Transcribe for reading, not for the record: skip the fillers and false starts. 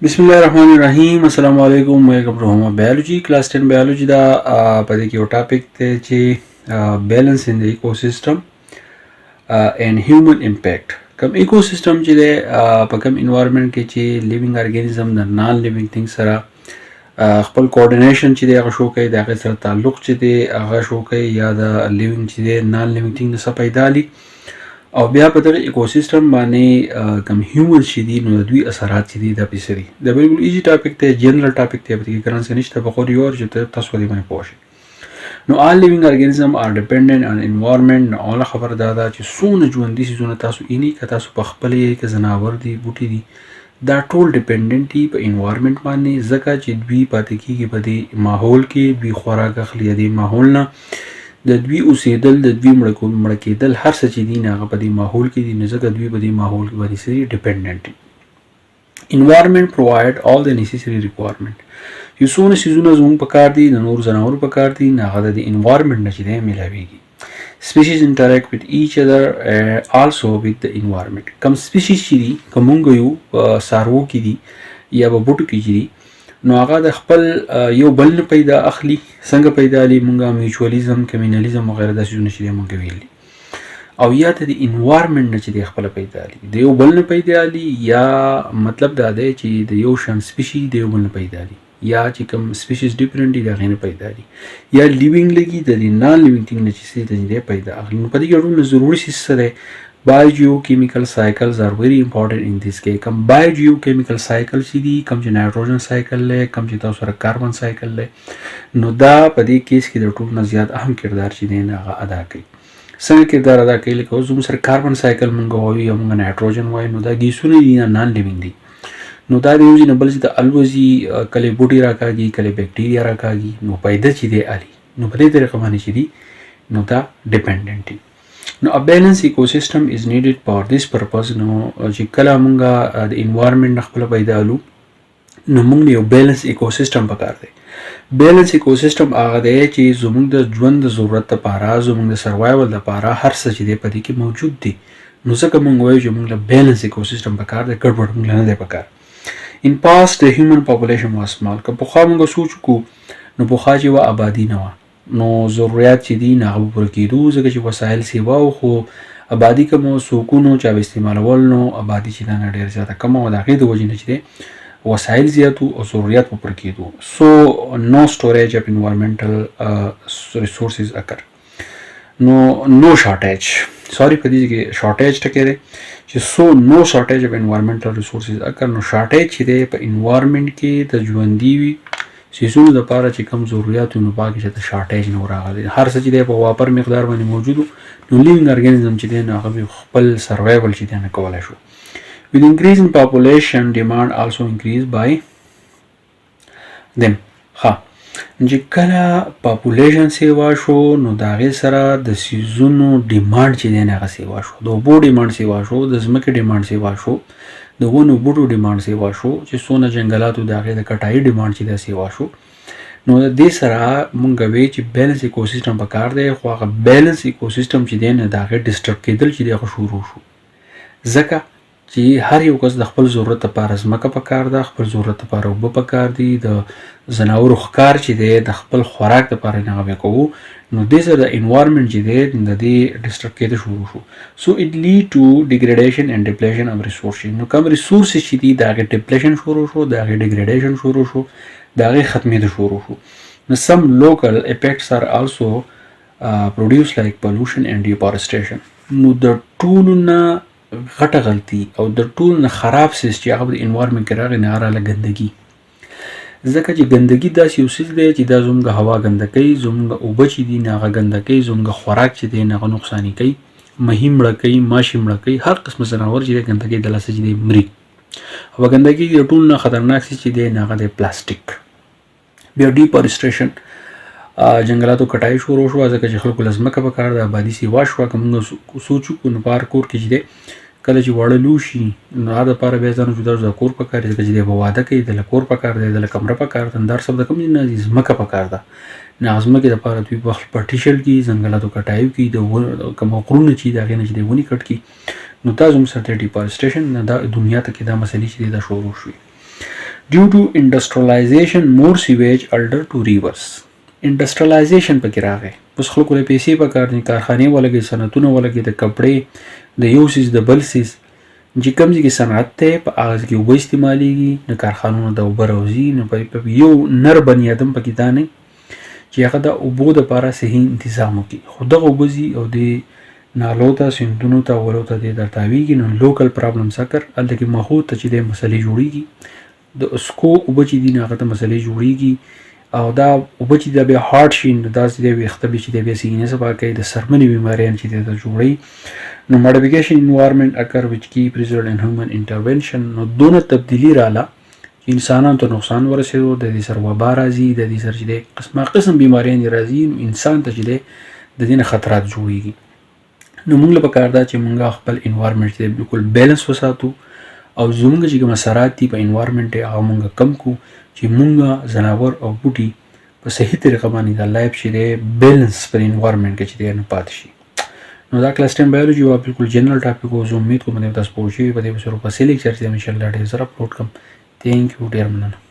بسم الله الرحمن الرحیم. السلام علیکم. ویلکم ټو هوم بایولوژي کلاس 10 بایولوژي دا په دې کې یو ټاپک دی چې بیلنس ان د ایکوسیستم اینڈ هیومن امپیکټ. کوم ایکوسیستم چې دی په کوم انوایرنمنت کې چې لیوینګ ارګانیزم د نان لیوینګ تھنګ سره خپل کوارډینیشن چې دی هغه شو کوي، د هغه سره تعلق چې دی هغه شو کوي، یا د لیوینګ چې دی نان لیوینګ تھنګ نه څه پیدا لي، او بیا په دغه ایکوسیستم باندې کوم هیومن چې دي نو د دوی اثرات چې دي دا پیسې دي. دا بالکل ایزي ټاپک دی، جنرال ټاپک دی، په دې کې ګرانس نشته، په خو یو چې تاسو دې باندې پوه شئ. نو all living organism are dependent on environment. نو اوله خبر دا ده چې څونه ژوندي څیزونه تاسو اینی که تاسو په خپل یې که ځناور دي بوټي دي دا ټول ډیپندنټ دي په انوایرمنټ باندې، ځکه چې دوی پاتې کېږي په دې ماحول کې، دوی خوراک اخلي د ماحول نه، د دوی اوسېدل، د دوی مړه کېدل، هر څه چې دي هغه په دې ماحول کې دي، نو ځکه دوی په دې ماحول کې باندې څه ډیپندنټ دي. انوایرمنټ پرووایډ all the necessary requirement. یو څونه څیزونه زموږ په کار دي، د نور ځناورو په کار دي، نو هغه د انوایرمنټ نه چې دی میلاویږي. species interact with each other also with the environment. کم species چې دي که مونږ یو څاروو کې دي یا په بوټو کې چې دي نو هغه د خپل یو بل نه پیدا اخلي. څنګه پیدا لي؟ مونږه میوچولیزم، کمینالیزم وغیره داسې څیزونه چې دی مونږ ویلي، او یا ته د انوایرمنټ نه چې دی خپله پیدا لي، د یو بل نه پیدا لي، یا مطلب دا دی چې د یو شان سپیشي د یو بل نه پیدا لي، یا چې کوم سپیشیز ډیفرنٹ دي د هغې نه پیدا لي، یا لیوینګ لګي د دې نان لیوینګ تھنګ نه چې دی پیدا اخلي. نو په دې کې ټول ضروري څیز څه دی؟ biogeochemical cycles are very important in this case. کم biogeochemical cycle چې دي، کم چې نایټروجن سایکل دی، کم چې تاسو سره کاربن سایکل دی، نو دا په دې کیس کې د ټولو نه زیات اهم کردار چې دی هغه ادا کوي. څنګه کردار ادا کوي؟ لکه اوس زموږ سره کاربن سایکل مونږ وایو یا مونږ نایټروجن وایو، نو دا ګیسونه دي نان لیوینګ دي، نو دا د یو ځای نه بل ځای ته الوزي، کله بوټي راکاږي، کله بیکټیریا راکاږي، نو پیدا چې دی الي، نو په دې طریقه باندې چې دي نو دا ډیپندنټ دي. نو a balanced ecosystem is needed for this purpose. نو چې کله مونږه د انوایرمنټ نه خپله پیدا لو نو مونږ یو بیلنس ایکوسیستم پکار دی. بیلنس ایکوسیستم هغه دی چې زموږ د ژوند د ضرورت لپاره، زموږ د سروایول لپاره هر څه چې دی په دې کې موجود دي، نو ځکه مونږ وایو چې مونږ له بیلنس ایکوسیستم پکار دی، ګډوډ مونږ له نه دی پکار. In past the human population was small. که پخوا مونږ سوچ وکړو نو پخوا چې وه آبادي نه وه، نو ضرورت چې دي نه هغه به پوره کېدو، ځکه چې وسایل سیوا وو، خو آبادي کم وه، څوکونو چا به استعمالول، نو آبادي چې دا نه ډېره زیاته کمه وه، د هغې د وجې نه چې دی وسایل زیات وو او ضرورت به پوره کېدو. سو نو storage of environmental resources occur. نو شارټیج، سوري په دې کې شارټیج ټکی دی چې سو نو شارټیج of environmental resources occur. نو شارټیج چې دی په انوایرمنټ کې د ژوندي وي څیزونو دپاره چې کوم ضرورت وي نو په هغه کې چې د شارټیج نه راغلی، هر څه چې دی په واپر مقدار باندې موجود و، نو لیوینګ ارګانیزم چې دی نو هغه به خپل سروایول چې دی نه کولی شو. with increase in population demand also increase by them. ښه، چې کله پاپولیشن سیوا شو نو د هغې سره د څیزونو ډیمانډ چې دی نه هغه سیوا شو، د اوبو ډیمانډ سیوا شو، د ځمکې ډیمانډ سیوا شو، د ونو بوټو ډیمانډ سیوا شو، چې څونه جنګلاتو د هغې د کټایي ډیمانډ چې دی سیوا شو. نو د دې سره مونږ وایو چې بیلنس ایکوسیستم پکار دی، خو هغه بیلنس ایکوسیستم چې دی نه د هغې ډسټرب کېدل چې دی هغه شروع شو، ځکه چې هر یو کس د خپل ضرورت لپاره ځمکه پکار ده، خپل ضرورت لپاره اوبه پکار دي، د ځناورو ښکار چې دی د خپل خوراک لپاره یې هغه بیا کوو، نو دې سره د انوایرمنټ چې دی د دې ډسټرب کېدل شروع شو. سو اټ لیډ ټو ډیګریډیشن اینډ ډپلیشن اف ریسورسز. نو کوم ریسورسز چې دي د هغې ډپلیشن شروع شو، د هغې ډیګریډیشن شروع شو، د هغې ختمېدل شروع شو. نو سم لوکل افیکټس آر آلسو پروډیوس لایک پولوشن اینډ ډیفارسټیشن. نو د ټولو نه غټه غلطي او د ټولو نه خراب څیز چې هغه په انوایرمنټ کې راغی نو هغه راغله ګندګي، ځکه چې ګندګي داسې یو څیز دی چې دا زموږ هوا ګنده کوي، زموږ اوبه چې دي نه هغه ګنده کوي، زموږ خوراک چې دی نه هغه نقصاني کوي، مهي مړه کوي، ماشي مړه کوي، هر قسمه ځناور چې دی ګندګۍ د لاسه چې دی مري. او ګندګي د ټولو نه خطرناک څیز چې دی نه هغه دی پلاستیک. بیا ډیفارسټریشن، جنګلاتو کټای شروع شوه، ځکه چې خلکو له ځمکه پکار ده، آبادي سیوا شوه. که مونږ سوچ وکړو نو په هر کور کې چې دی کله چې واړه لوی شي نو هغه دپاره بیا ځانو جدا جدا کور پکار دی، ځکه چې دی به واده کوي، دله کور پکار دی، دله کمره پکار ده، دا هر څه د کوم ځای نه دي، ځمکه پکار ده. نو هغه ځمکې دپاره دوی په پارټیشن کړي، ځنګلاتو کټایو کړي، د کوم غرونه چې دي د هغې نه چې دی ونې کټ کړي، نو دا زموږ سره دی ډیفارسټریشن. دا دنیا ته کې دا مسلې چې دی دا شروع شوي. ډیو ټو انډسټریالایزیشن مور سیویج الډر ټو ریورس. انډسټریالایزیشن پکې راغی. اوس خلکو له پیسې پکار دي، کارخانې ولګي، صنعتونه ولګي، د کپړې د یو سیز د بل سیز چې کوم ځای کې صنعت دی په هغه کې اوبه استعمالیږي، نه کارخانونو ته اوبه راوځي، نو په یو نر بني ادم پکې دا نه چې هغه د اوبو دپاره صحیح انتظام وکړي. خو دغه اوبه ځي او د نالو ته، سیندونو ته، ولو ته دې در تاویږي، نو لوکل پرابلمس اکر هلته کې مخو ته چې دی مسلې جوړیږي. د اسکو اوبه چې دي نو هغه ته مسلې جوړیږي، او دا اوبه چې دا بیا هارډ شي نو داسې دی ویښته بیا چې دی بیا سینې صفا کوي، د سرمنې بیماریان چې دی ته جوړوي. نو ماډیفیکیشن انوایرمنٹ اکر وچ کیپ ریزلټ ان هیومن انټرونشن. نو دونه تبدیلی رااله چې انسانانو ته نقصان ورسېدو، د دې سره وبا راځي، د دې سره چې دی قسمه قسم بیماریان راځي، نو انسان ته چې دی د دې نه خطرات جوړیږي. نو موږ له پکار ده چې موږ خپل انوایرمنټ چې بالکل بیلنس وساتو، او زموږ چې کوم اثرات دي په انوایرمنټ هغه موږ کم کو، چې موږ ځناور او بوټي په صحیح طریقه باندې د لایف چې دی بیلنس پر انوایرمنټ کې چې دی نه پاتې شي. نو دا کلاس 10 بایولوژي یو بالکل جنرال ټاپک و. زه امید کوم چې تاسو پوه شئ. په دې سره په سلیکچر چې ان شاء الله ډېر زر اپلوډ کوم. تھینک یو، ډېر مننه.